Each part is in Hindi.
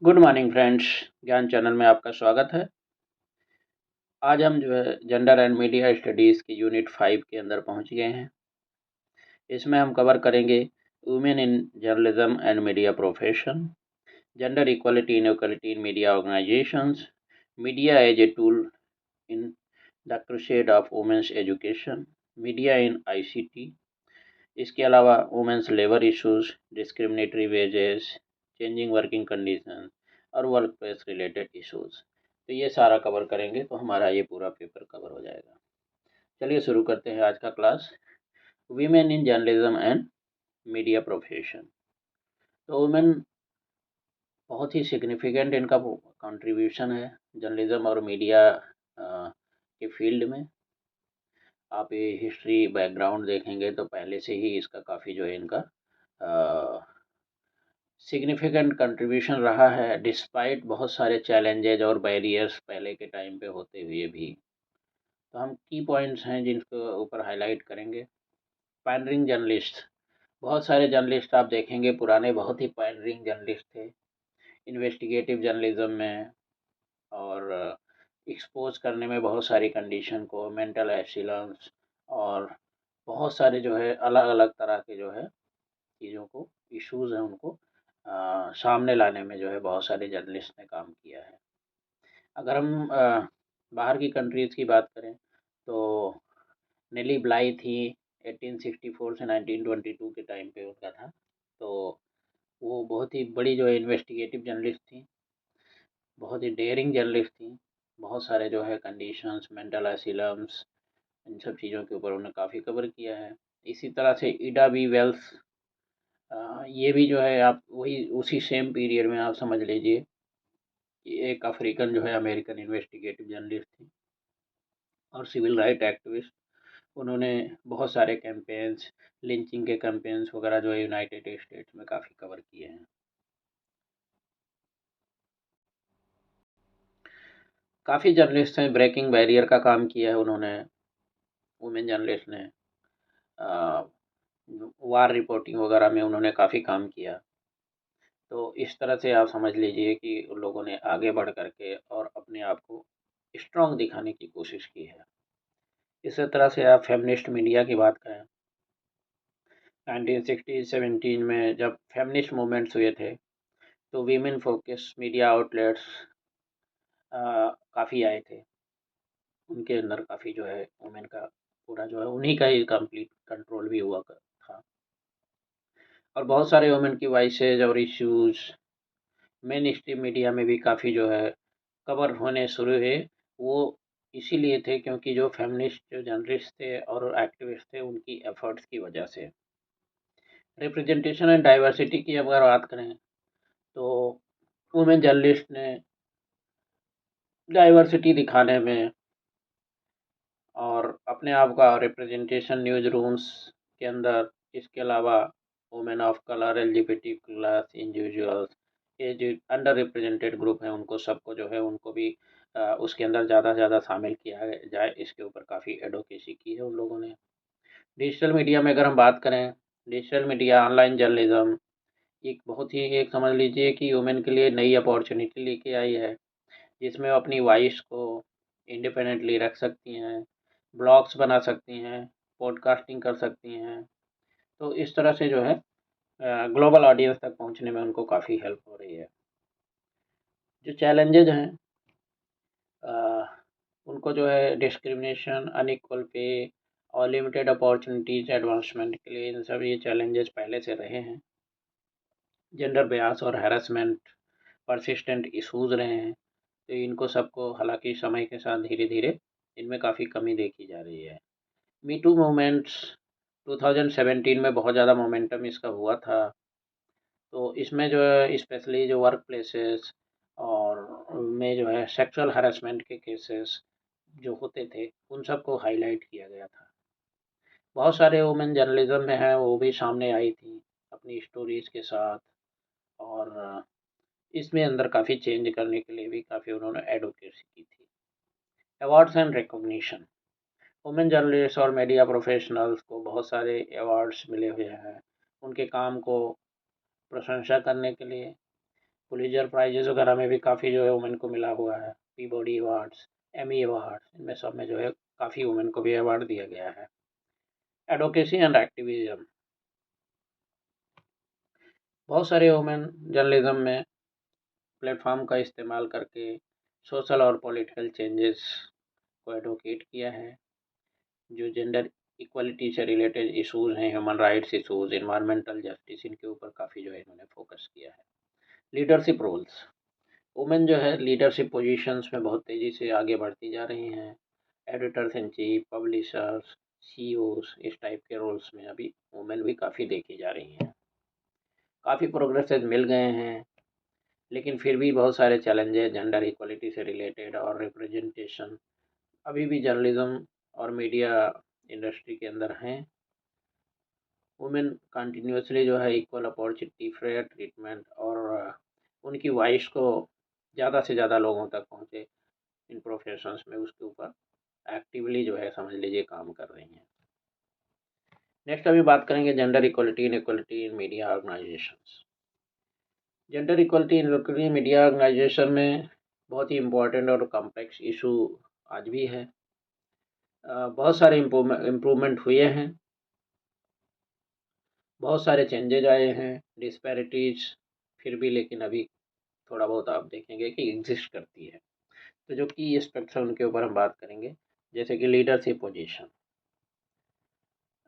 गुड मॉर्निंग फ्रेंड्स, ज्ञान चैनल में आपका स्वागत है। आज हम जो है जेंडर एंड मीडिया स्टडीज़ की यूनिट 5 के अंदर पहुंच गए हैं। इसमें हम कवर करेंगे women in journalism and media profession, gender equality in media organisations, media as a tool in the crusade of women's education, media in ICT. इसके अलावा women's labour issues, discriminatory wages, changing working condition और वर्क प्लेस रिलेटेड इश्यूज। तो ये सारा कवर करेंगे तो हमारा ये पूरा पेपर कवर हो जाएगा। चलिए शुरू करते हैं आज का class. Women in journalism and media profession. तो वुमेन बहुत ही सिग्निफिकेंट इनका कंट्रीब्यूशन है जर्नलिज्म और मीडिया के फील्ड में। आप ये हिस्ट्री बैकग्राउंड देखेंगे तो पहले से ही इसका काफ़ी जो है इनका सिग्निफिकेंट कंट्रीब्यूशन रहा है, डिस्पाइट बहुत सारे चैलेंजेज और बैरियर्स पहले के टाइम पे होते हुए भी। तो हम की पॉइंट्स हैं जिनके ऊपर हाईलाइट करेंगे। पायनियरिंग जर्नलिस्ट, बहुत सारे जर्नलिस्ट आप देखेंगे पुराने बहुत ही पायनियरिंग जर्नलिस्ट थे इन्वेस्टिगेटिव जर्नलिज्म में, और एक्सपोज करने में बहुत सारी कंडीशन को, मेंटल एसिलेंस और बहुत सारे जो है अलग अलग तरह के जो है चीज़ों को, इश्यूज हैं उनको सामने लाने में जो है बहुत सारे जर्नलिस्ट ने काम किया है। अगर हम बाहर की कंट्रीज़ की बात करें तो नेली ब्लाई थी, 1864 से 1922 के टाइम पे उनका था। तो वो बहुत ही बड़ी जो है इन्वेस्टिगेटिव जर्नलिस्ट थी, बहुत ही डेयरिंग जर्नलिस्ट थी। बहुत सारे जो है कंडीशंस, मेंटल एसिलम्स, इन सब चीज़ों के ऊपर उन्होंने काफ़ी कवर किया है। इसी तरह से इडा बी वेल्स, ये भी जो है आप वही उसी सेम पीरियड में आप समझ लीजिए कि एक अफ्रीकन जो है अमेरिकन इन्वेस्टिगेटिव जर्नलिस्ट थी और सिविल राइट एक्टिविस्ट। उन्होंने बहुत सारे कैंपेन्स, लिंचिंग के कैंपेन्स वगैरह जो है यूनाइटेड स्टेट्स में काफ़ी कवर किए हैं। काफ़ी जर्नलिस्ट हैं, ब्रेकिंग बैरियर का काम किया है उन्होंने, वुमेन जर्नलिस्ट ने। वार रिपोर्टिंग वगैरह में उन्होंने काफ़ी काम किया। तो इस तरह से आप समझ लीजिए कि उन लोगों ने आगे बढ़ कर के और अपने आप को स्ट्रॉन्ग दिखाने की कोशिश की है। इसी तरह से आप फेमिनिस्ट मीडिया की बात करें, 1960-17 में जब फेमिनिस्ट मूवमेंट्स हुए थे तो वीमेन फोकस मीडिया आउटलेट्स काफ़ी आए थे। उनके अंदर काफ़ी जो है वुमेन का पूरा जो है उन्हीं का ही कंप्लीट कंट्रोल भी हुआ था। और बहुत सारे वुमेन की वॉइसेज और इश्यूज मेन स्ट्रीम मीडिया में भी काफ़ी जो है कवर होने शुरू हुए। वो इसीलिए थे क्योंकि जो फेमिनिस्ट जो जर्नलिस्ट थे और एक्टिविस्ट थे उनकी एफर्ट्स की वजह से। रिप्रेजेंटेशन एंड डाइवर्सिटी की अगर बात करें तो वुमेन जर्नलिस्ट ने डाइवर्सिटी दिखाने में और अपने आप का रिप्रेजेंटेशन न्यूज़ रूम्स के अंदर, इसके अलावा women of colour, LGBT class individuals, ये जो अंडर रिप्रेजेंटेड ग्रुप हैं उनको सबको जो है उनको भी उसके अंदर ज़्यादा से ज़्यादा शामिल किया जाए, इसके ऊपर काफ़ी एडवोकेसी की है उन लोगों ने। डिजिटल मीडिया में अगर हम बात करें, डिजिटल मीडिया, ऑनलाइन जर्नलिज्म एक बहुत ही एक समझ लीजिए कि वुमेन के लिए नई अपॉर्चुनिटी लेके आई है, जिसमें वो अपनी वॉइस को इंडिपेंडेंटली रख सकती हैं, ब्लॉग्स बना सकती हैं, पॉडकास्टिंग कर सकती हैं। तो इस तरह से जो है ग्लोबल ऑडियंस तक पहुंचने में उनको काफ़ी हेल्प हो रही है। जो चैलेंजेज हैं अ, उनको जो है डिस्क्रिमिनेशन, अनइक्वल पे और लिमिटेड अपॉर्चुनिटीज़ एडवांसमेंट के लिए, इन सब ये चैलेंजेस पहले से रहे हैं। जेंडर बयास और हैरेसमेंट परसिस्टेंट इश्यूज रहे हैं। तो इनको सबको हालांकि समय के साथ धीरे धीरे इनमें काफ़ी कमी देखी जा रही है। मी टू मूवमेंट्स 2017 में बहुत ज़्यादा मोमेंटम इसका हुआ था। तो इसमें जो है स्पेशली जो वर्क प्लेसेस और में जो है सेक्सुअल हरासमेंट के केसेस जो होते थे उन सबको हाईलाइट किया गया था। बहुत सारे वुमेन जर्नलिज्म में हैं वो भी सामने आई थी अपनी स्टोरीज़ के साथ, और इसमें अंदर काफ़ी चेंज करने के लिए भी काफ़ी उन्होंने एडवोकेसी की थी। Awards and recognition, women journalist और मीडिया प्रोफेशनल्स को बहुत सारे अवार्ड्स मिले हुए हैं उनके काम को प्रशंसा करने के लिए। पुलित्ज़र प्राइजेस वगैरह में भी काफ़ी जो है वुमेन को मिला हुआ है, पीबॉडी अवार्ड्स, एमी अवार्ड्स, इनमें सब में जो है काफ़ी वुमेन को भी अवार्ड दिया गया है। एडवोकेसी एंड एक्टिविज्म, बहुत सारे वुमेन जर्नलिज्म में प्लेटफॉर्म का इस्तेमाल करके सोशल और पॉलिटिकल चेंजेस को एडवोकेट किया है। जो जेंडर इक्वलिटी से रिलेटेड इश्यूज हैं, human rights issues, environmental justice, इनके ऊपर काफ़ी जो है इन्होंने फोकस किया है। लीडरशिप रोल्स, वुमेन जो है लीडरशिप पोजीशंस में बहुत तेज़ी से आगे बढ़ती जा रही हैं। Editors in chief, publishers, CEOs, इस टाइप के रोल्स में अभी वुमेन भी काफ़ी देखी जा रही हैं। काफ़ी प्रोग्रेसेस मिल गए हैं, लेकिन फिर भी बहुत सारे चैलेंजेस जेंडर इक्वलिटी से रिलेटेड और रिप्रेजेंटेशन अभी भी जर्नलिज्म और मीडिया इंडस्ट्री के अंदर हैं। वुमेन कंटिन्यूसली जो है इक्वल अपॉर्चुनिटी, फेयर ट्रीटमेंट और उनकी वॉइस को ज़्यादा से ज़्यादा लोगों तक पहुँचे इन प्रोफेशंस में, उसके ऊपर एक्टिवली जो है समझ लीजिए काम कर रही हैं। नेक्स्ट अभी बात करेंगे जेंडर इक्वलिटी इन मीडिया ऑर्गेनाइजेशंस। जेंडर इक्वलिटी इन मीडिया ऑर्गेनाइजेशन में बहुत ही इम्पोर्टेंट और कॉम्प्लेक्स इशू आज भी है। बहुत सारे इम्प्रूवमेंट हुए हैं, बहुत सारे चेंजेज आए हैं, डिस्पैरिटीज फिर भी लेकिन अभी थोड़ा बहुत आप देखेंगे कि एग्जिस्ट करती है। तो जो की एस्पेक्ट्स हैं उनके ऊपर हम बात करेंगे, जैसे कि लीडरशिप पोजीशन।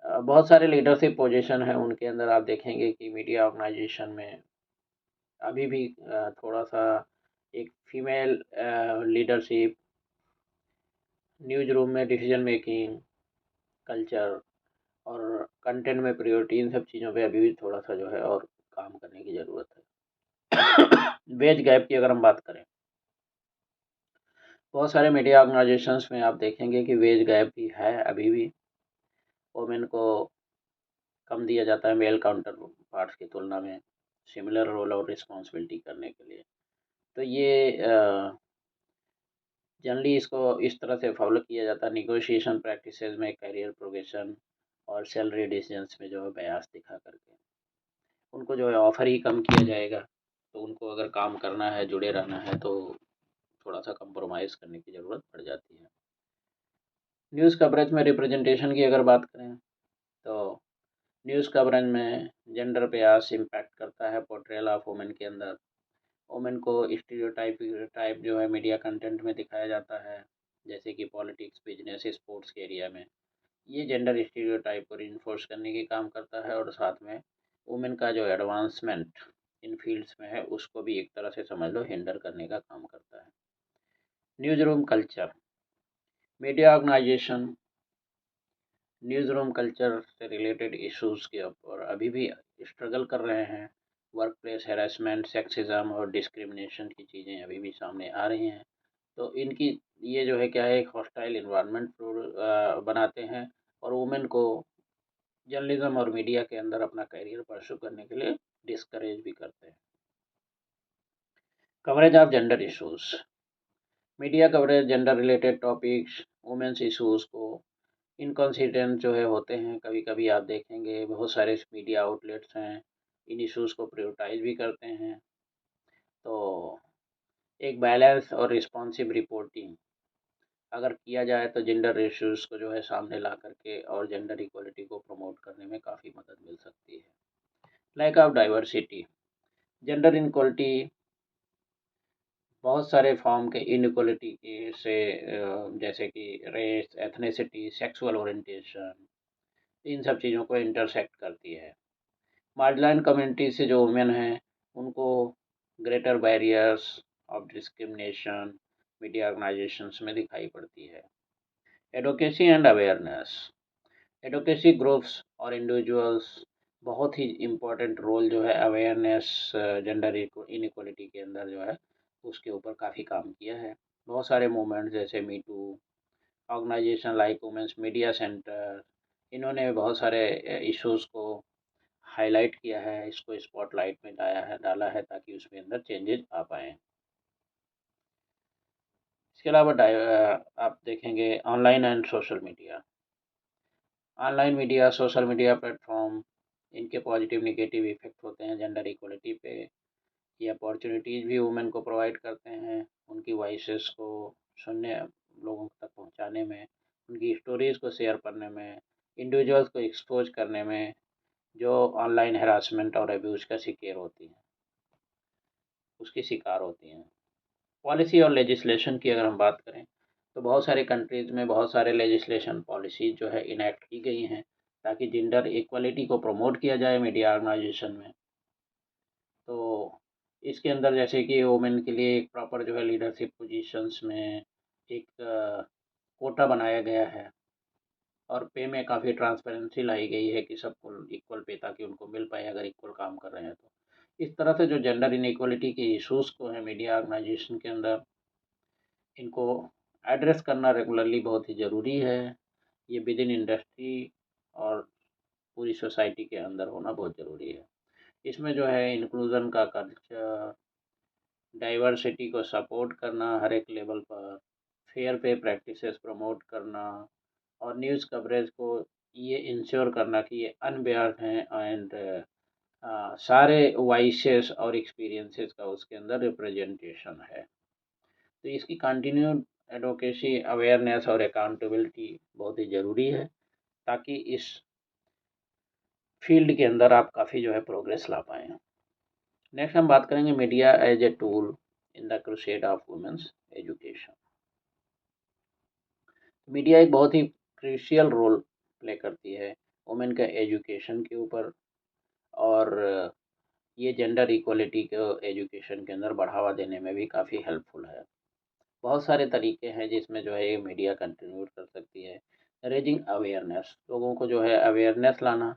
बहुत सारे लीडरशिप पोजीशन हैं, उनके अंदर आप देखेंगे कि मीडिया ऑर्गेनाइजेशन में अभी भी थोड़ा सा एक फीमेल लीडरशिप, न्यूज़ रूम में डिसीजन मेकिंग, कल्चर और कंटेंट में प्रायोरिटी, इन सब चीज़ों पे अभी भी थोड़ा सा जो है और काम करने की ज़रूरत है। वेज गैप की अगर हम बात करें, बहुत सारे मीडिया ऑर्गेनाइजेशंस में आप देखेंगे कि वेज गैप भी है अभी भी। वुमेन को कम दिया जाता है मेल काउंटर पार्ट्स की तुलना में सिमिलर रोल और रिस्पॉन्सिबिलिटी करने के लिए। तो ये जनरली इसको इस तरह से फॉलो किया जाता है निगोशिएशन प्रैक्टिसेस में, करियर प्रोग्रेशन और सैलरी डिसीजंस में जो है बयास दिखा करके उनको जो है ऑफ़र ही कम किया जाएगा। तो उनको अगर काम करना है, जुड़े रहना है, तो थोड़ा सा कंप्रोमाइज़ करने की ज़रूरत पड़ जाती है। न्यूज़ कवरेज में रिप्रेजेंटेशन की अगर बात करें, तो न्यूज़ कवरेज में जेंडर बयास इम्पैक्ट करता है पोर्ट्रेयल ऑफ वुमेन के अंदर। वुमेन को स्टीरियोटाइप जो है मीडिया कंटेंट में दिखाया जाता है, जैसे कि पॉलिटिक्स, बिजनेस, स्पोर्ट्स के एरिया में। ये जेंडर स्टीरियोटाइप को रिइंफोर्स करने की काम करता है और साथ में वुमेन का जो एडवांसमेंट इन फील्ड्स में है उसको भी एक तरह से समझ लो हिंडर करने का काम करता है। Newsroom culture, media organisation newsroom culture से रिलेटेड इश्यूज़ के ऊपर अभी भी स्ट्रगल कर रहे हैं। वर्क प्लेस हैरेसमेंट, सेक्सिज्म और डिस्क्रिमिनेशन की चीज़ें अभी भी सामने आ रही हैं। तो इनकी ये जो है क्या है, एक हॉस्टाइल इन्वायरमेंट बनाते हैं और वुमेन को जर्नलिज्म और मीडिया के अंदर अपना करियर परस्यू करने के लिए डिस्करेज भी करते हैं। Coverage of gender issues, media coverage gender related topics, women's issues को इनकॉन्सिडेंट जो है होते हैं। कभी कभी आप देखेंगे बहुत सारे मीडिया आउटलेट्स हैं, इन इश्यूज को प्रायोरिटाइज भी करते हैं। तो एक बैलेंस और रिस्पॉन्सिव रिपोर्टिंग अगर किया जाए तो जेंडर इश्यूज को जो है सामने ला करके और जेंडर इक्वलिटी को प्रमोट करने में काफ़ी मदद मिल सकती है। Lack of diversity, gender inequality बहुत सारे फॉर्म के इनइक्वलिटी से जैसे कि रेस, एथनिसिटी, सेक्सुअल ओरिएंटेशन, इन सब चीज़ों को इंटरसेक्ट करती है। मार्जिनलाइज्ड कम्युनिटी से जो वुमेन हैं उनको greater barriers of discrimination media organisations में दिखाई पड़ती है। Advocacy and awareness, advocacy groups और इंडिविजुअल्स बहुत ही इम्पोर्टेंट रोल जो है अवेयरनेस जेंडर इनइक्वलिटी के अंदर जो है उसके ऊपर काफ़ी काम किया है। बहुत सारे मूवमेंट जैसे me too, organisation like women's media centre, इन्होंने बहुत सारे इश्यूज़ को हाईलाइट किया है, इसको स्पॉटलाइट में डाला है ताकि उसमें अंदर चेंजेस आ पाएँ। इसके अलावा आप देखेंगे online and social media, online media, social media platform, इनके पॉजिटिव नेगेटिव इफ़ेक्ट होते हैं जेंडर इक्वलिटी पे। ये अपॉर्चुनिटीज़ भी वुमेन को प्रोवाइड करते हैं, उनकी वॉइसेस को सुनने, लोगों तक पहुंचाने में, उनकी स्टोरीज़ को शेयर करने में, इंडिविजुअल्स को एक्सपोज करने में, जो ऑनलाइन हैरासमेंट और अब्यूज़ का शिकार होती हैं, उसकी शिकार होती हैं। पॉलिसी और लेजिस्लेशन की अगर हम बात करें, तो बहुत सारे कंट्रीज़ में बहुत सारे लेजिस्लेशन पॉलिसीज़ जो है इनैक्ट की गई हैं, ताकि जेंडर इक्वलिटी को प्रमोट किया जाए मीडिया ऑर्गेनाइजेशन में। तो इसके अंदर जैसे कि वुमेन के लिए एक प्रॉपर जो है लीडरशिप पोजीशंस में एक कोटा बनाया गया है, और पे में काफ़ी ट्रांसपेरेंसी लाई गई है कि सबको इक्वल पे, ताकि उनको मिल पाए अगर इक्वल काम कर रहे हैं तो। इस तरह से जो जेंडर इनइक्वालिटी के इश्यूज़ को है मीडिया ऑर्गेनाइजेशन के अंदर, इनको एड्रेस करना रेगुलरली बहुत ही ज़रूरी है। ये विद इन इंडस्ट्री और पूरी सोसाइटी के अंदर होना बहुत ज़रूरी है। इसमें जो है इंक्लूज़न का कल्चर, डाइवर्सिटी को सपोर्ट करना हर एक लेवल पर, फेयर पे प्रैक्टिसेस प्रमोट करना, और न्यूज़ कवरेज को ये इंश्योर करना कि ये अनबियास्ड हैं, एंड सारे वॉइसेस और एक्सपीरियंसेस का उसके अंदर रिप्रेजेंटेशन है। तो इसकी कंटिन्यूड एडवोकेसी, अवेयरनेस और अकाउंटेबिलिटी बहुत ही ज़रूरी है, ताकि इस फील्ड के अंदर आप काफ़ी जो है प्रोग्रेस ला पाएँ। नेक्स्ट हम बात करेंगे media as a tool in the crusade of women's education. Media एक बहुत ही क्रूशियल रोल प्ले करती है वुमेन के एजुकेशन के ऊपर, और ये जेंडर इक्वलिटी को एजुकेशन के अंदर बढ़ावा देने में भी काफ़ी हेल्पफुल है। बहुत सारे तरीके हैं जिसमें जो है ये मीडिया कंट्रीब्यूट कर सकती है। रेजिंग अवेयरनेस, लोगों को जो है अवेयरनेस लाना,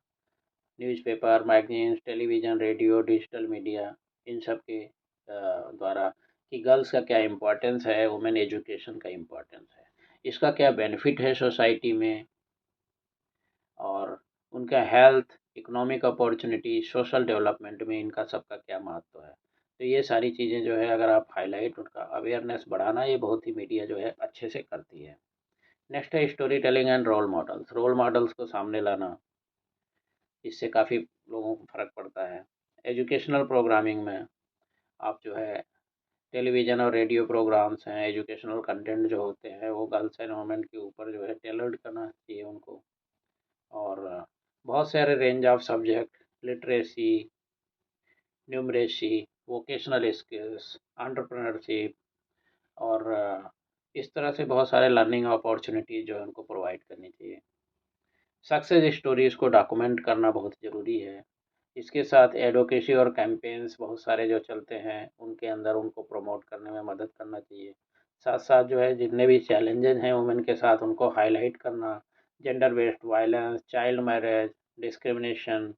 newspaper, magazines, television, radio, digital media, इन सब के द्वारा कि गर्ल्स का क्या इम्पोर्टेंस है, वुमेन एजुकेशन का इम्पोर्टेंस है, इसका क्या बेनिफिट है सोसाइटी में, और उनका health, economic opportunity, social development में इनका सबका क्या महत्व है। तो ये सारी चीज़ें जो है अगर आप हाईलाइट, उनका अवेयरनेस बढ़ाना, ये बहुत ही मीडिया जो है अच्छे से करती है। नेक्स्ट है storytelling and role models. Role models को सामने लाना, इससे काफ़ी लोगों को फ़र्क पड़ता है। एजुकेशनल प्रोग्रामिंग में आप जो है टेलीविज़न और रेडियो प्रोग्राम्स हैं, एजुकेशनल कंटेंट जो होते हैं वो गर्ल्स एंड वुमेन के ऊपर जो है टेलर्ड करना चाहिए उनको। और बहुत सारे range of subject, literacy, numeracy, vocational skills, entrepreneurship, और इस तरह से बहुत सारे लर्निंग अपॉर्चुनिटीज़ जो है उनको प्रोवाइड करनी चाहिए। सक्सेस स्टोरीज़ को डॉक्यूमेंट करना बहुत ज़रूरी है। इसके साथ एडवोकेसी और कैंपेन्स बहुत सारे जो चलते हैं, उनके अंदर उनको प्रमोट करने में मदद करना चाहिए। साथ-साथ जो है जितने भी चैलेंजेज़ हैं वुमेन के साथ, उनको हाइलाइट करना, gender based violence, child marriage, discrimination,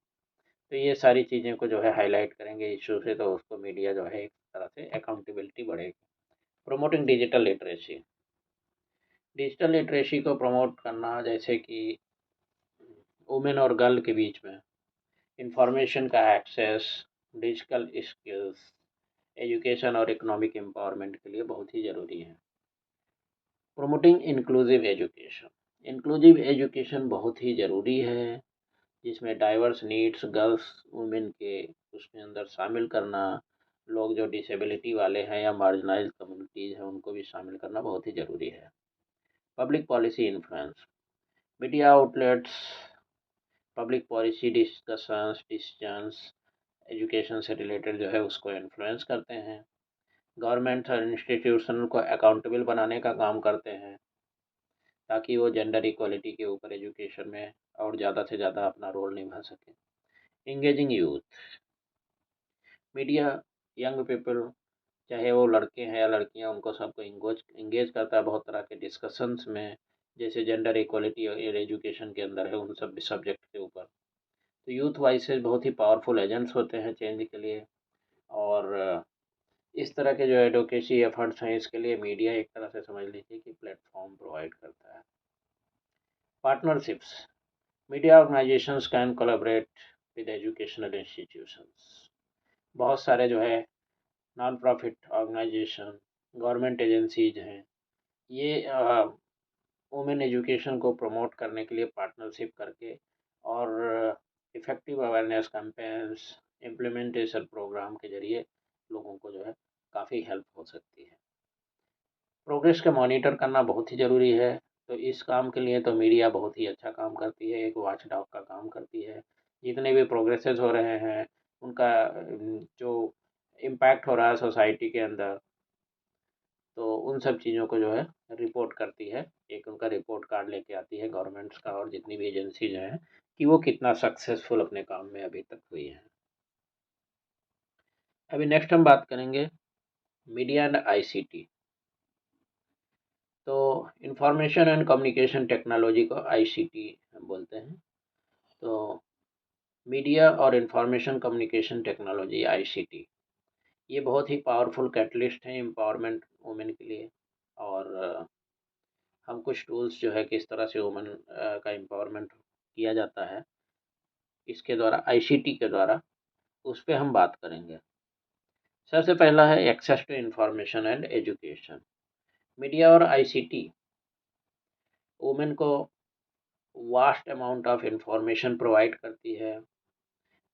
तो ये सारी चीज़ें को जो है हाइलाइट करेंगे इश्यू से, तो उसको मीडिया जो है एक तरह से अकाउंटेबिलिटी बढ़ेगी। Promoting digital literacy, digital literacy को प्रमोट करना, जैसे कि वुमेन और गर्ल के बीच में इंफॉर्मेशन का एक्सेस, डिजिटल स्किल्स, एजुकेशन और इकोनॉमिक एम्पावरमेंट के लिए बहुत ही ज़रूरी है। Promoting inclusive education, inclusive education बहुत ही ज़रूरी है, जिसमें डाइवर्स नीड्स गर्ल्स वुमेन के उसके अंदर शामिल करना, लोग जो डिसेबिलिटी वाले हैं या मार्जिनाइज्ड कम्युनिटीज़ हैं उनको भी शामिल करना बहुत ही ज़रूरी है। Public policy influence, media outlets public policy discussions, decisions education से रिलेटेड जो है उसको इन्फ्लुएंस करते हैं। गवर्नमेंट और इंस्टीट्यूशन को अकाउंटेबल बनाने का काम करते हैं, ताकि वो जेंडर इक्वलिटी के ऊपर एजुकेशन में और ज़्यादा से ज़्यादा अपना रोल निभा सकें। Engaging youth, media young people, चाहे वो लड़के हैं या लड़कियां, उनको सबको इंगोज इंगेज करता है बहुत तरह के डिस्कशंस में, जैसे जेंडर इक्वलिटी और एजुकेशन के अंदर है उन सब सब्जेक्ट के ऊपर। तो यूथ वॉइसेस बहुत ही पावरफुल एजेंट्स होते हैं चेंज के लिए, और इस तरह के जो एडवोकेसी एफर्ट्स हैं इसके लिए मीडिया एक तरह से समझ लीजिए कि प्लेटफॉर्म प्रोवाइड करता है। Partnerships, media organisations can collaborate with educational institutions. बहुत सारे जो है non profit organisation, government agencies हैं, ये वुमेन एजुकेशन को प्रमोट करने के लिए पार्टनरशिप करके और effective awareness campaigns, implementation programme के ज़रिए लोगों को जो है काफ़ी हेल्प हो सकती है। प्रोग्रेस को मॉनिटर करना बहुत ही ज़रूरी है, तो इस काम के लिए तो मीडिया बहुत ही अच्छा काम करती है, एक वॉचडॉग का काम करती है। जितने भी प्रोग्रेसेस हो रहे हैं, उनका जो इम्पैक्ट हो रहा है सोसाइटी के अंदर, तो उन सब चीज़ों को जो है रिपोर्ट करती है। एक उनका रिपोर्ट कार्ड लेके आती है गवर्नमेंट्स का और जितनी भी एजेंसीज हैं कि वो कितना सक्सेसफुल अपने काम में अभी तक हुई हैं। अभी नेक्स्ट हम बात करेंगे मीडिया एंड आईसीटी। तो इंफॉर्मेशन एंड कम्युनिकेशन टेक्नोलॉजी को आईसीटी बोलते हैं। तो मीडिया और इंफॉर्मेशन कम्युनिकेशन टेक्नोलॉजी आईसीटी ये बहुत ही पावरफुल कैटलिस्ट हैं एम्पावरमेंट वुमेन के लिए। और हम कुछ टूल्स जो है किस तरह से वुमेन का एम्पावरमेंट किया जाता है इसके द्वारा, आईसीटी के द्वारा, उस पर हम बात करेंगे। सबसे पहला है access to information and education. Media और आईसीटी वुमेन को vast amount of information provide करती है,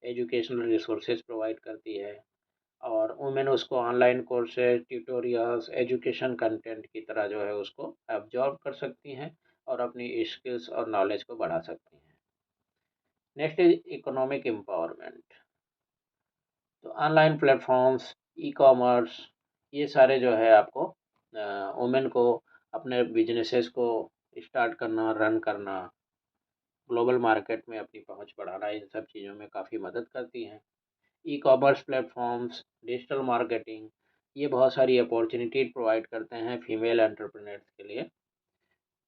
एजुकेशनल रिसोर्सेज प्रोवाइड करती है, और वुमेन उसको online courses, tutorials, education content की तरह जो है उसको एब्जॉर्ब कर सकती हैं और अपनी स्किल्स और नॉलेज को बढ़ा सकती हैं। Next is economic empowerment. तो ऑनलाइन प्लेटफॉर्म्स, ई कॉमर्स, ये सारे जो है आपको वुमेन को अपने बिजनेसेस को स्टार्ट करना, रन करना, ग्लोबल मार्केट में अपनी पहुंच बढ़ाना, इन सब चीज़ों में काफ़ी मदद करती हैं। E commerce platforms, digital marketing, ये बहुत सारी अपॉर्चुनिटी प्रोवाइड करते हैं फीमेल एंटरप्रेन्योर्स के लिए,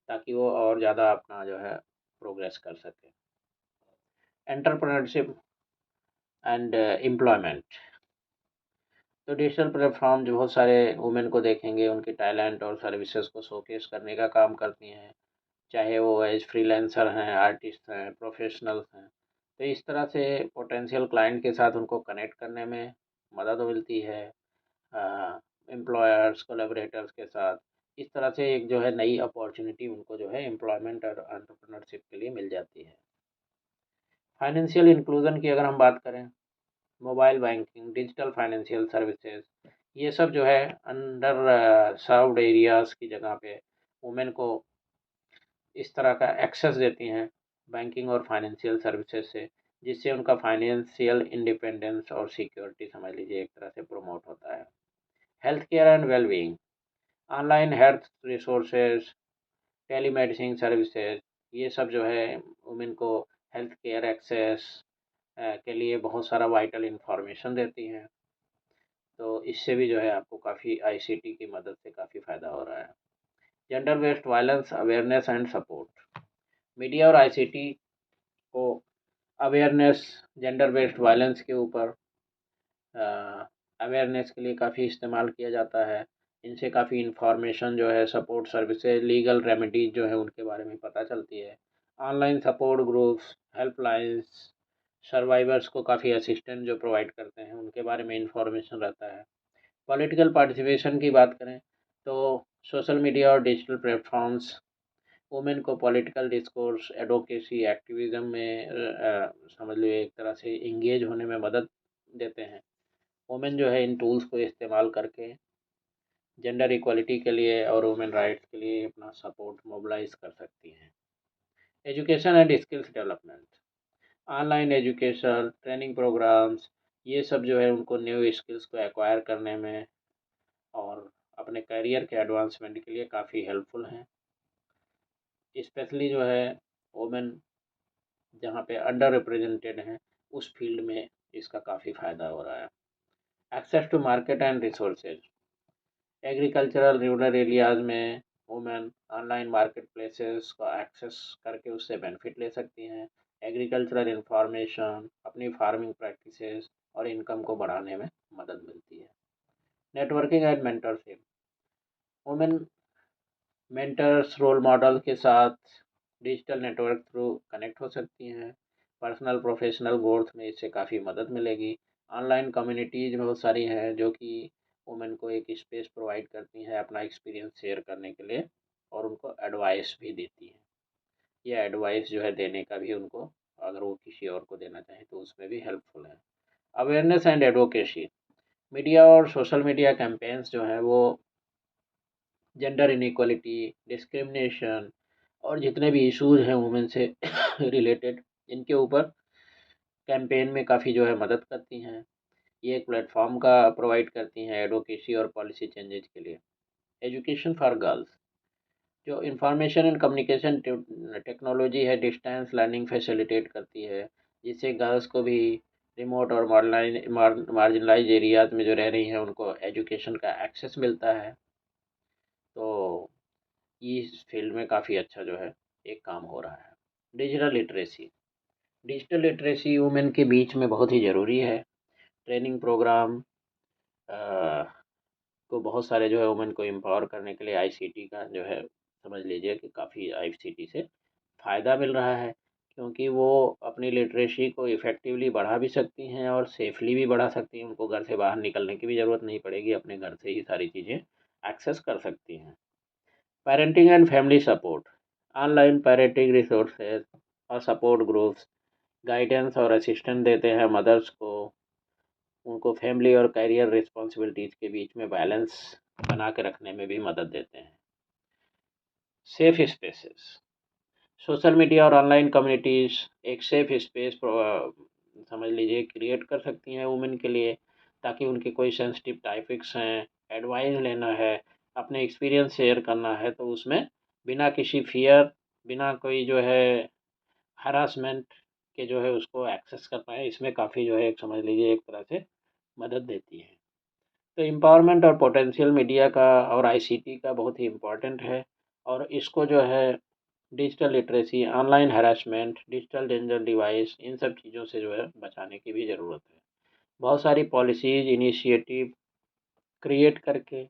ताकि वो और ज़्यादा अपना जो है प्रोग्रेस कर सकें। Entrepreneurship and employment. तो डिजिटल प्लेटफॉर्म जो बहुत सारे वुमेन को देखेंगे, उनके टैलेंट और सर्विसेज को शोकेस करने का काम करती हैं, चाहे वो एज फ्रीलांसर हैं, आर्टिस्ट हैं, प्रोफेशनल्स हैं। तो इस तरह से पोटेंशियल क्लाइंट के साथ उनको कनेक्ट करने में मदद मिलती है, एम्प्लॉयर्स, कोलैबोरेटर्स के साथ। इस तरह से एक जो है नई अपॉर्चुनिटी उनको जो है एम्प्लॉयमेंट और एंटरप्रेन्योरशिप के लिए मिल जाती है। फाइनेंशियल इंक्लूजन की अगर हम बात करें, mobile banking, digital financial services, ये सब जो है अंडर सर्व्ड एरियाज़ की जगह पे वुमेन को इस तरह का एक्सेस देती हैं बैंकिंग और फाइनेंशियल सर्विसेज से, जिससे उनका फाइनेंशियल इंडिपेंडेंस और सिक्योरिटी समझ लीजिए एक तरह से प्रमोट होता है। Health care and wellbeing, online health resources, telemedicine services, ये सब जो है वुमेन को हेल्थ केयर एक्सेस के लिए बहुत सारा वाइटल इन्फॉर्मेशन देती हैं। तो इससे भी जो है आपको काफ़ी आईसीटी की मदद से काफ़ी फ़ायदा हो रहा है। Gender based violence awareness and support. Media और आईसीटी को अवेयरनेस, जेंडर बेस्ड वायलेंस के ऊपर अवेयरनेस के लिए काफ़ी इस्तेमाल किया जाता है। इनसे काफ़ी इन्फॉर्मेशन जो है, सपोर्ट सर्विसेज, लीगल रेमेडीज जो है उनके बारे में पता चलती है। Online support groups, helplines, survivors को काफ़ी असिस्टेंट जो प्रोवाइड करते हैं उनके बारे में इंफॉर्मेशन रहता है। पॉलिटिकल पार्टिसिपेशन की बात करें तो सोशल मीडिया और डिजिटल प्लेटफॉर्म्स वुमेन को पॉलिटिकल डिस्कोर्स, एडवोकेसी, एक्टिविज्म में समझ लो एक तरह से इंगेज होने में मदद देते हैं। वुमेन जो है इन टूल्स को इस्तेमाल करके जेंडर इक्वलिटी के लिए और वुमेन राइट्स के लिए अपना सपोर्ट मोबिलाइज कर सकती हैं। Education and skills development, online education, training programmes, ये सब जो है उनको न्यू स्किल्स को एक्वायर करने में और अपने करियर के एडवांसमेंट के लिए काफ़ी हेल्पफुल हैं। स्पेशली जो है वुमेन जहाँ पे अंडर रिप्रेजेंटेड हैं उस फील्ड में इसका काफ़ी फ़ायदा हो रहा है। Access to market and resources, agricultural rural areas में वुमेन ऑनलाइन मार्केट प्लेसेस का एक्सेस करके उससे बेनिफिट ले सकती हैं। एग्रीकल्चरल इंफॉर्मेशन, अपनी फार्मिंग प्रैक्टिसेस और इनकम को बढ़ाने में मदद मिलती है। Networking and mentorship, women mentors, role model के साथ डिजिटल नेटवर्क थ्रू कनेक्ट हो सकती हैं। पर्सनल प्रोफेशनल ग्रोथ में इससे काफ़ी मदद मिलेगी। ऑनलाइन कम्युनिटीज़ बहुत सारी हैं जो कि वुमेन को एक स्पेस प्रोवाइड करती हैं अपना एक्सपीरियंस शेयर करने के लिए और उनको एडवाइस भी देती हैं। ये एडवाइस जो है देने का भी उनको, अगर वो किसी और को देना चाहें तो उसमें भी हेल्पफुल है। अवेयरनेस एंड एडवोकेसी, मीडिया और सोशल मीडिया कैंपेन्स जो हैं वो जेंडर इनइक्वालिटी, डिस्क्रिमिनेशन और जितने भी इश्यूज़ हैं वुमेन से रिलेटेड, इनके ऊपर कैंपेन में काफ़ी जो है मदद करती हैं। ये एक प्लेटफ़ॉर्म का प्रोवाइड करती हैं एडवोकेसी और पॉलिसी चेंजेज़ के लिए। एजुकेशन फॉर गर्ल्स, जो इंफॉर्मेशन एंड कम्युनिकेशन टेक्नोलॉजी है, डिस्टेंस लर्निंग फैसिलिटेट करती है, जिससे गर्ल्स को भी रिमोट और मार्जिनलाइज एरियाज में जो रह रही हैं उनको एजुकेशन का एक्सेस मिलता है। तो इस फील्ड में काफ़ी अच्छा जो है एक काम हो रहा है। Digital literacy, digital literacy women के बीच में बहुत ही ज़रूरी है। ट्रेनिंग प्रोग्राम को बहुत सारे जो है वुमेन को एम्पावर करने के लिए आईसीटी का जो है समझ लीजिए कि काफ़ी आईसीटी से फ़ायदा मिल रहा है, क्योंकि वो अपनी लिटरेसी को इफ़ेक्टिवली बढ़ा भी सकती हैं और सेफली भी बढ़ा सकती हैं। उनको घर से बाहर निकलने की भी ज़रूरत नहीं पड़ेगी, अपने घर से ही सारी चीज़ें एक्सेस कर सकती हैं। Parenting and family support, online parenting resources और सपोर्ट ग्रुप्स गाइडेंस और असिस्टेंट देते हैं मदर्स को। उनको फैमिली और करियर रिस्पॉन्सिबिलिटीज़ के बीच में बैलेंस बना के रखने में भी मदद देते हैं। सेफ स्पेसेस, सोशल मीडिया और ऑनलाइन कम्युनिटीज़ एक सेफ स्पेस समझ लीजिए क्रिएट कर सकती हैं वुमेन के लिए, ताकि उनके कोई सेंसिटिव टॉपिक्स हैं, एडवाइस लेना है, अपने एक्सपीरियंस शेयर करना है, तो उसमें बिना किसी फियर, बिना कोई जो है हरासमेंट के जो है उसको एक्सेस कर पाएँ, इसमें काफ़ी जो है एक समझ लीजिए एक तरह से मदद देती है। तो एम्पावरमेंट और पोटेंशियल मीडिया का और आईसीटी का बहुत ही इम्पोर्टेंट है, और इसको जो है digital literacy, online harassment, digital danger device, इन सब चीज़ों से जो है बचाने की भी ज़रूरत है। बहुत सारी पॉलिसीज़, इनिशिएटिव क्रिएट करके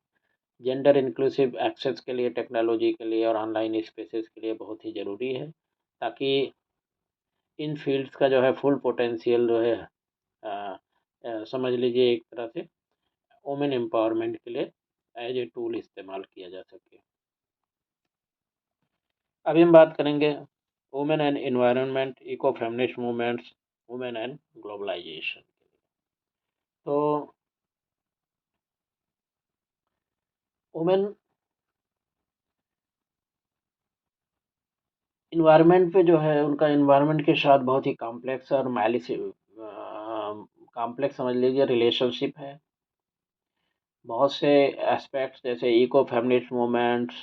जेंडर इंक्लूसिव एक्सेस के लिए, टेक्नोलॉजी के लिए और ऑनलाइन स्पेसेस के लिए बहुत ही ज़रूरी है, ताकि इन फील्ड्स का जो है फुल पोटेंशियल जो है समझ लीजिए एक तरह से वुमेन एम्पावरमेंट के लिए एज ए टूल इस्तेमाल किया जा सके। अभी हम बात करेंगे women and environment, eco feminist movements, women and globalisation. तो वुमेन इन्वायरमेंट पे जो है उनका इन्वायरमेंट के साथ बहुत ही कॉम्प्लेक्स और कॉम्प्लेक्स समझ लीजिए रिलेशनशिप है। बहुत से एस्पेक्ट्स जैसे इको फेमिनिस्ट मूवमेंट्स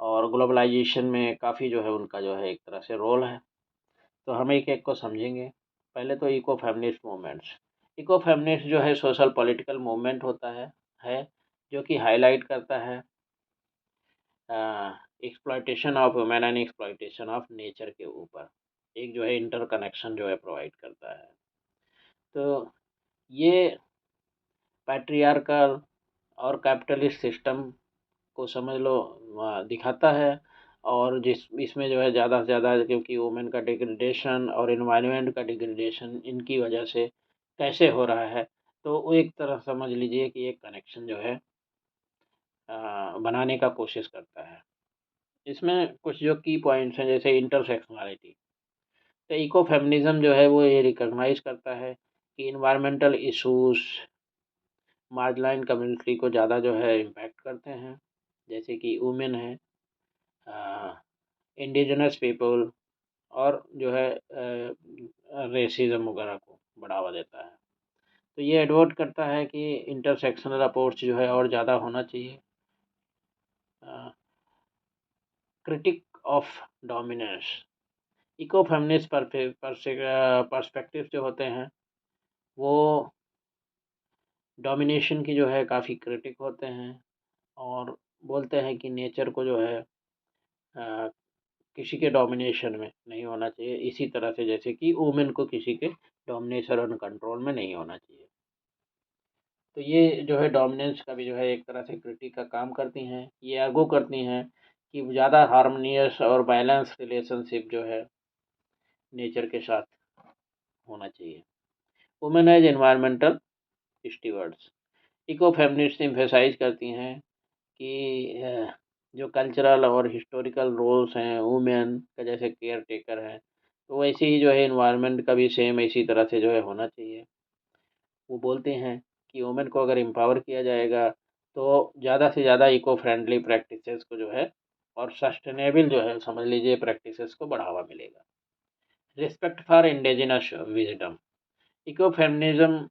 और ग्लोबलाइजेशन में काफ़ी जो है उनका जो है एक तरह से रोल है। तो हम एक एक को समझेंगे। पहले तो eco feminist movements, eco feminist जो है सोशल पॉलिटिकल मूवमेंट होता है जो कि हाईलाइट करता है exploitation of women and exploitation of nature के ऊपर, एक जो है इंटरकनेक्शन जो है प्रोवाइड करता है। तो ये पैट्रियार्कल और कैपिटलिस्ट सिस्टम को समझ लो दिखाता है, और जिस इसमें जो है ज़्यादा से ज़्यादा क्योंकि वुमेन का डिग्रेडेशन और इन्वायरमेंट का डिग्रेडेशन इनकी वजह से कैसे हो रहा है, तो वो एक तरह समझ लीजिए कि एक कनेक्शन जो है बनाने का कोशिश करता है। इसमें कुछ जो की पॉइंट्स हैं जैसे इंटरसेक्शनैलिटी, तो इको फेमिनिज्म जो है वो ये रिकॉग्नाइज करता है कि इन्वायरमेंटल इश्यूज मार्जिनलाइज्ड कम्युनिटी को ज़्यादा जो है इम्पैक्ट करते हैं, जैसे कि वुमेन है, इंडिजिनस पीपल, और जो है रेसिज्म वगैरह को बढ़ावा देता है। तो ये एडवर्ट करता है कि इंटरसेक्शनल अप्रोच जो है और ज़्यादा होना चाहिए। Critique of dominance, eco feminist perspective जो होते हैं वो डोमिनेशन की जो है काफ़ी क्रिटिक होते हैं, और बोलते हैं कि नेचर को जो है अ, किसी के डोमिनेशन में नहीं होना चाहिए, इसी तरह से जैसे कि वुमेन को किसी के डोमिनेशन और कंट्रोल में नहीं होना चाहिए। तो ये जो है डोमिनेंस का भी जो है एक तरह से क्रिटिक का काम करती हैं। ये आर्गू करती हैं कि ज़्यादा हार्मोनियस और बैलेंस रिलेशनशिप जो है नेचर के साथ होना चाहिए। Women as environmental stewards, eco feminist emphasise करती हैं कि जो कल्चरल और हिस्टोरिकल रोल्स हैं वुमेन का, जैसे केयर टेकर है, तो वैसे ही जो है इन्वायरमेंट का भी सेम इसी तरह से जो है होना चाहिए। वो बोलते हैं कि वुमेन को अगर एम्पावर किया जाएगा तो ज़्यादा से ज़्यादा इको फ्रेंडली प्रैक्टिसेस को जो है और सस्टेनेबल जो है समझ लीजिए प्रैक्टिसेस को बढ़ावा मिलेगा। Respect for indigenous wisdom, eco feminism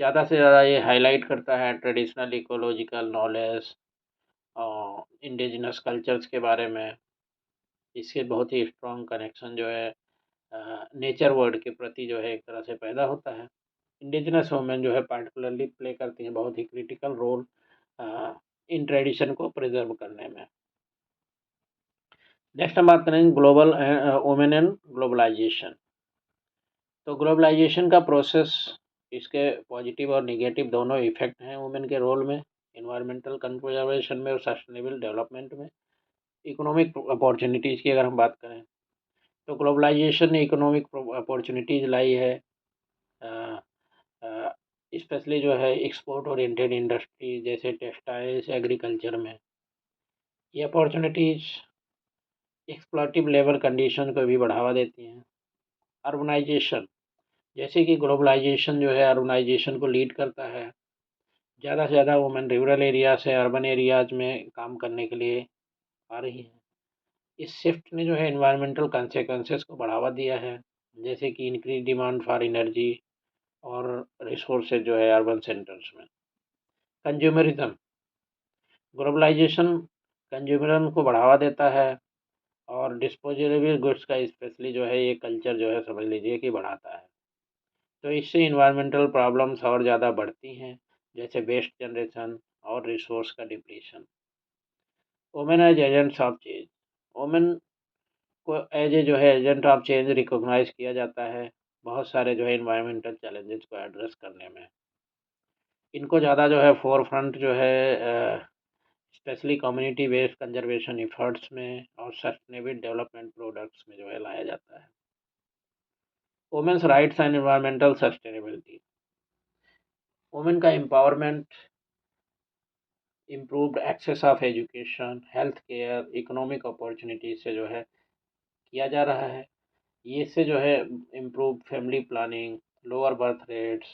ज़्यादा से ज़्यादा ये हाईलाइट करता है traditional ecological knowledge indigenous cultures के बारे में। इससे बहुत ही स्ट्रॉन्ग कनेक्शन जो है नेचर वर्ल्ड के प्रति जो है एक तरह से पैदा होता है। इंडिजिनस वुमेन जो है पार्टिकुलरली प्ले करती हैं बहुत ही क्रिटिकल रोल इन ट्रेडिशन को प्रिजर्व करने में। नेक्स्ट हम बात करेंगे ग्लोबल वुमेन एंड ग्लोबलाइजेशन। तो ग्लोबलाइजेशन का प्रोसेस, इसके पॉजिटिव और निगेटिव दोनों इफेक्ट हैं वुमेन के रोल में, इन्वायरमेंटल कंजर्वेशन में और सस्टेनेबल डेवलपमेंट में। इकोनॉमिक अपॉर्चुनिटीज़ की अगर हम बात करें तो ग्लोबलाइजेशन ने इकोनॉमिक अपॉर्चुनिटीज़ लाई है, स्पेशली जो है एक्सपोर्ट ओरिएंटेड इंडस्ट्री जैसे टेक्सटाइल्स एग्रीकल्चर में। ये अपॉर्चुनिटीज़ एक्सप्लॉटिव लेबर कंडीशन को भी बढ़ावा देती हैं। अर्बनाइजेशन, जैसे कि ग्लोबलाइजेशन जो है अर्बनाइजेशन को लीड करता है, ज़्यादा से ज़्यादा वुमेन रूरल एरिया से अर्बन एरियाज़ में काम करने के लिए आ रही हैं। इस शिफ्ट ने जो है एनवायरमेंटल कंसेक्वेंसेस को बढ़ावा दिया है, जैसे कि इंक्रीज डिमांड फॉर एनर्जी और रिसोर्सेज जो है अर्बन सेंटर्स में। कंज्यूमरिज्म, ग्लोबलाइजेशन कंज्यूमरिज्म को बढ़ावा देता है और डिस्पोजेबल गुड्स का स्पेशली जो है ये कल्चर जो है समझ लीजिए कि बढ़ाता है। तो इससे इन्वायरमेंटल प्रॉब्लम्स और ज़्यादा बढ़ती हैं, जैसे वेस्ट जनरेशन और रिसोर्स का depletion. Women as agents of change, women को एज ए जो है एजेंट ऑफ चेंज रिकॉग्नाइज किया जाता है बहुत सारे जो है इन्वायरमेंटल चैलेंजेस को एड्रेस करने में। इनको ज़्यादा जो है फोर फ्रंट जो है specially community based conservation efforts में और सस्टेनेबल डेवलपमेंट प्रोडक्ट्स में जो है लाया जाता है। Women's rights and environmental sustainability, women का empowerment, improved access of education, health care, economic opportunities से जो है किया जा रहा है। ये इससे जो है improve family planning, lower berth rates,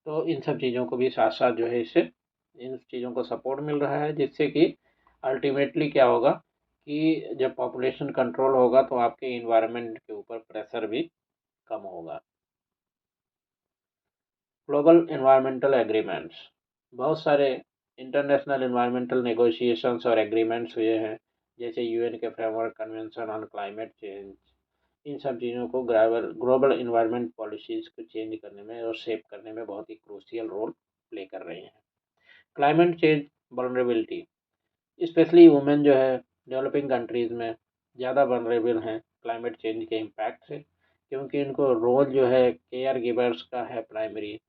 तो इन सब चीज़ों को भी साथ साथ जो है इससे इन चीज़ों को सपोर्ट मिल रहा है, जिससे कि अल्टीमेटली क्या होगा कि जब पॉपुलेशन कंट्रोल होगा तो आपके इन्वायरमेंट के ऊपर प्रेशर भी कम होगा। ग्लोबल एनवायरमेंटल एग्रीमेंट्स, बहुत सारे इंटरनेशनल एनवायरमेंटल नेगोशिएशंस और एग्रीमेंट्स हुए हैं, जैसे यूएन के framework convention on climate change. इन सब चीज़ों को ग्लोबल इन्वायरमेंट पॉलिसीज़ को चेंज करने में और शेप करने में बहुत ही क्रूशियल रोल प्ले कर रही हैं। Climate change vulnerability, specially women जो है डेवलपिंग कंट्रीज़ में ज़्यादा वल्नरेबल हैं क्लाइमेट चेंज के इम्पैक्ट से, क्योंकि इनको रोल जो है केयर गिवर्स का है primary,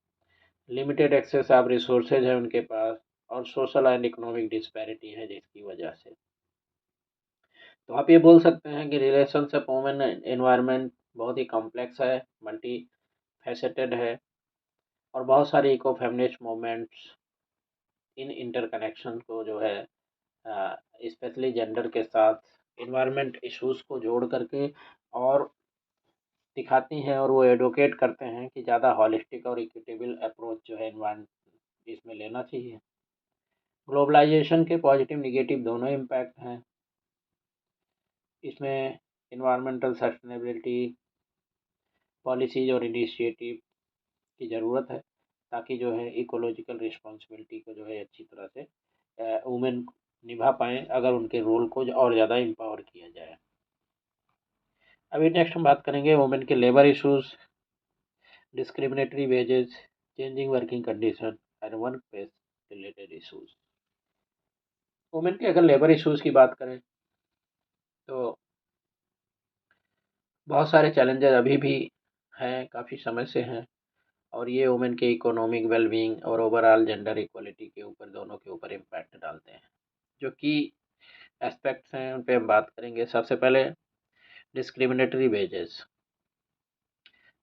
limited access of resources है उनके पास, और सोशल एंड इकोनॉमिक डिस्पैरिटी है जिसकी वजह से। तो आप ये बोल सकते हैं कि रिलेशनशिप वुमेन एनवायरनमेंट बहुत ही कॉम्प्लेक्स है, मल्टी फैसेटेड है, और बहुत सारी इको फेमिनिस्ट मूवमेंट्स इन इंटरकनेक्शन को जो है स्पेशली जेंडर के साथ इन्वायरमेंट इश्यूज को जोड़ करके और दिखाती हैं, और वो एडवोकेट करते हैं कि ज़्यादा हॉलिस्टिक और इक्विटेबल अप्रोच जो है इन्वायरमेंट इसमें लेना चाहिए। ग्लोबलाइजेशन के पॉजिटिव निगेटिव दोनों इम्पैक्ट हैं इसमें। इन्वायरमेंटल सस्टेनेबिलिटी पॉलिसीज और इनिशिएटिव की ज़रूरत है, ताकि जो है इकोलॉजिकल रिस्पॉन्सिबिलिटी को जो है अच्छी तरह से वुमेन निभा पाएँ, अगर उनके रोल को और ज़्यादा एम्पावर किया जाए। अभी नेक्स्ट हम बात करेंगे वुमेन के labour issues, discriminatory wages, changing working condition and work place related issues. Women के अगर लेबर इश्यूज की बात करें तो बहुत सारे चैलेंजेस अभी भी हैं, काफ़ी समय से हैं, और ये वुमेन के इकोनॉमिक वेलबींग और ओवरऑल जेंडर इक्वलिटी के ऊपर दोनों के ऊपर इम्पैक्ट डालते हैं। जो कि एस्पेक्ट्स हैं उन पे हम बात करेंगे। सबसे पहले डिस्क्रिमिनेटरी वेजेस,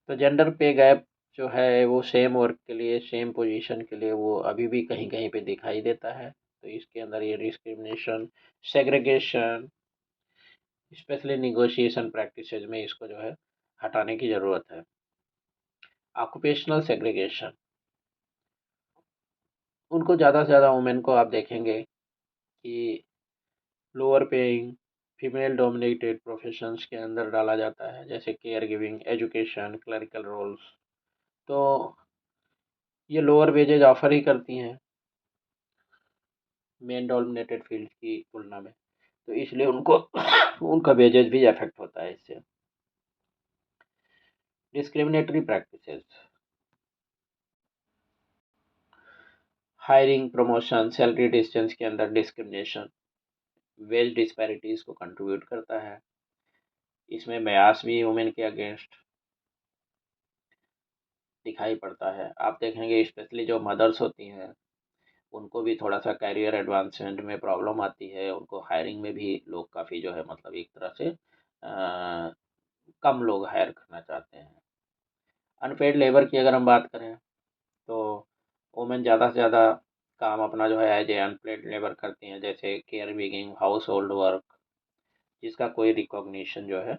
तो जेंडर पे गैप जो है वो सेम वर्क के लिए सेम पोजीशन के लिए वो अभी भी कहीं कहीं पे दिखाई देता है। तो इसके अंदर ये discrimination, segregation, specially negotiation practices में इसको जो है हटाने की ज़रूरत है। ऑक्यूपेशनल सेग्रीगेशन, उनको ज़्यादा से ज़्यादा वुमेन को आप देखेंगे कि lower paying female dominated professions के अंदर डाला जाता है, जैसे care giving, education, clerical roles. तो ये लोअर वेजेज ऑफर ही करती हैं मेन डोमिनेटेड फील्ड की तुलना में, तो इसलिए उनको उनका वेजेज भी अफेक्ट होता है इससे। Discriminatory practices, hiring, promotion, salary distance के अंदर डिस्क्रिमिनेशन वेज डिस्पैरिटीज को कंट्रीब्यूट करता है। इसमें बयास भी वुमेन के अगेंस्ट दिखाई पड़ता है। आप देखेंगे स्पेशली जो मदर्स होती हैं उनको भी थोड़ा सा कैरियर एडवांसमेंट में प्रॉब्लम आती है, उनको हायरिंग में भी लोग काफ़ी जो है मतलब एक तरह से कम लोग हायर करना चाहते हैं। अनपेड लेबर की अगर हम बात करें तो वुमेन ज़्यादा से ज़्यादा काम अपना जो है एज ए अनपेड लेबर करती हैं, जैसे care giving, house hold work, जिसका कोई रिकॉग्निशन जो है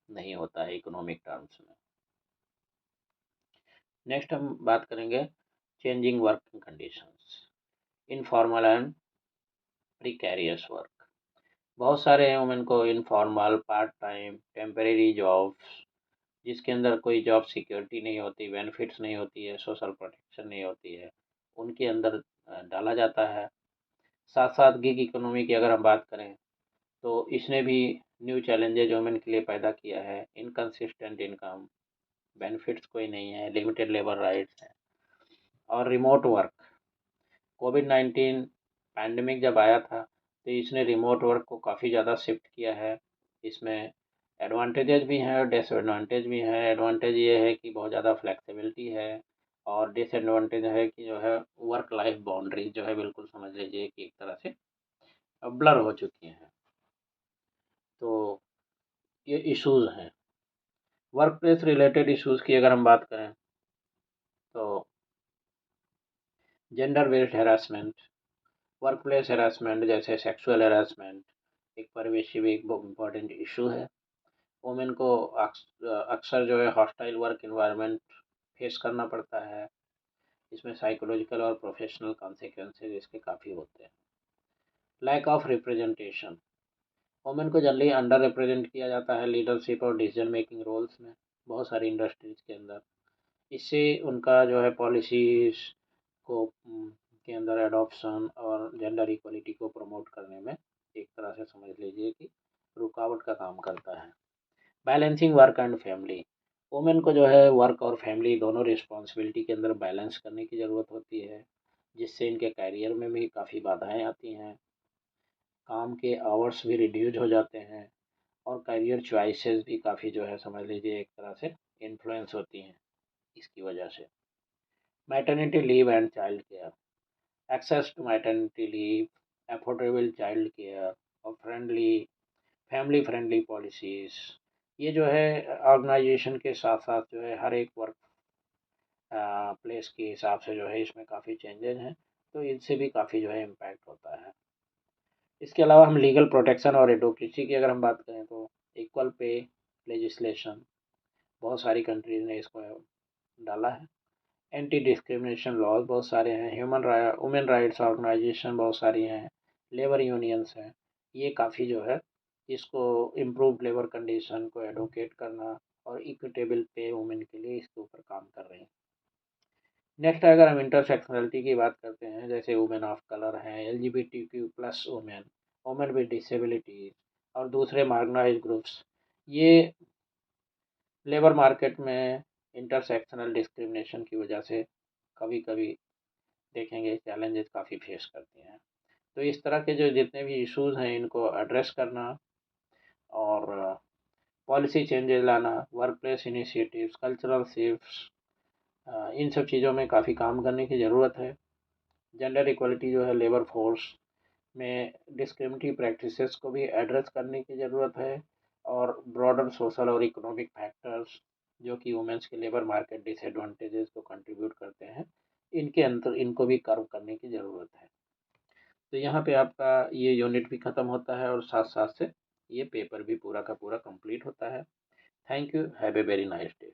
नहीं होता है इकोनॉमिक टर्म्स में। नेक्स्ट हम बात करेंगे changing working conditions, informal and precarious work. बहुत सारे हैं वुमेन को informal, part time, temporary jobs, जिसके अंदर कोई जॉब सिक्योरिटी नहीं होती, बेनिफिट्स नहीं होती है, सोशल प्रोटेक्शन नहीं होती है, उनके अंदर डाला जाता है। साथ साथ गिग इकोनॉमी की अगर हम बात करें तो इसने भी न्यू चैलेंजेज वुमेन के लिए पैदा किया है। इनकंसिस्टेंट इनकम, बेनिफिट्स कोई नहीं है, लिमिटेड लेबर राइट्स हैं। और रिमोट वर्क, कोविड-19 पैंडेमिक जब आया था तो इसने रिमोट वर्क को काफ़ी ज़्यादा शिफ्ट किया है। इसमें एडवांटेजेस भी हैं और डिसएडवांटेज भी हैं। एडवांटेज ये है कि बहुत ज़्यादा फ्लेक्सिबिलिटी है, और डिसएडवांटेज है कि जो है वर्क लाइफ बाउंड्री जो है बिल्कुल समझ लीजिए कि एक तरह से ब्लर हो चुकी हैं। तो ये इश्यूज़ हैं। वर्क प्लेस रिलेटेड इश्यूज़ की अगर हम बात करें तो gender based harassment, work place harassment जैसे सेक्सुअल हैरेसमेंट एक परिवेशी भी एक बहुत इम्पोर्टेंट इशू है। वुमेन को अक्सर जो है हॉस्टाइल वर्क एनवायरनमेंट फेस करना पड़ता है। इसमें साइकोलॉजिकल और प्रोफेशनल कॉन्सिक्वेंसेज इसके काफ़ी होते हैं। लैक ऑफ रिप्रेजेंटेशन, वुमेन को जनरली अंडर रिप्रेजेंट किया जाता है लीडरशिप और डिसीजन मेकिंग रोल्स में बहुत सारी इंडस्ट्रीज के अंदर। इससे उनका जो है पॉलिसीज को के अंदर एडॉप्शन और जेंडर इक्वलिटी को प्रमोट करने में एक तरह से समझ लीजिए कि रुकावट का काम करता है। Balancing work and family, women को जो है वर्क और फैमिली दोनों रिस्पॉन्सिबिलिटी के अंदर बैलेंस करने की ज़रूरत होती है, जिससे इनके करियर में भी काफ़ी बाधाएं आती हैं। काम के आवर्स भी रिड्यूज हो जाते हैं और करियर चॉइसेस भी काफ़ी जो है समझ लीजिए एक तरह से इन्फ्लुएंस होती हैं इसकी वजह से। Maternity leave and child care, access to maternity leave, affordable child care और फैमिली फ्रेंडली पॉलिसीज़, ये जो है ऑर्गेनाइजेशन के साथ साथ जो है हर एक वर्क प्लेस के हिसाब से जो है इसमें काफ़ी चेंजेस हैं, तो इनसे भी काफ़ी जो है इम्पैक्ट होता है। इसके अलावा हम लीगल प्रोटेक्शन और एडवोकेसी की अगर हम बात करें तो इक्वल पे लेजिस्लेशन, बहुत सारी कंट्रीज़ ने इसको डाला है। एंटी डिस्क्रिमिनेशन लॉज बहुत सारे हैं, वुमेन राइट्स ऑर्गेनाइजेशन बहुत सारी हैं, लेबर यूनियंस हैं। ये काफ़ी जो है इसको इम्प्रूव लेबर कंडीशन को एडवोकेट करना और इक्विटेबल पे वुमेन के लिए इसके ऊपर काम कर रहे हैं। नेक्स्ट अगर हम इंटरसेक्शनलिटी की बात करते हैं, जैसे वुमेन ऑफ कलर हैं, LGBTQ plus women, women with disabilities और दूसरे मार्जिनाइज्ड ग्रुप्स, ये लेबर मार्केट में इंटरसेक्शनल डिस्क्रिमिनेशन की वजह से कभी कभी देखेंगे चैलेंजेस काफ़ी फेस करती हैं। तो इस तरह के जो जितने भी इश्यूज़ हैं इनको एड्रेस करना और पॉलिसी चेंजेस लाना, work place initiatives, cultural shifts, इन सब चीज़ों में काफ़ी काम करने की ज़रूरत है। जेंडर इक्वलिटी जो है लेबर फोर्स में डिस्क्रिमिनेटरी प्रैक्टिसेस को भी एड्रेस करने की ज़रूरत है, और ब्रॉडर सोशल और इकोनॉमिक फैक्टर्स जो कि वुमेंस के लेबर मार्केट डिसएडवांटेजेस को कंट्रीब्यूट करते हैं, इनके अंतर इनको भी कर्व करने की ज़रूरत है। तो यहाँ पे आपका ये यूनिट भी ख़त्म होता है और साथ साथ से ये पेपर भी पूरा का पूरा कंप्लीट होता है। Thank you, have a very nice day.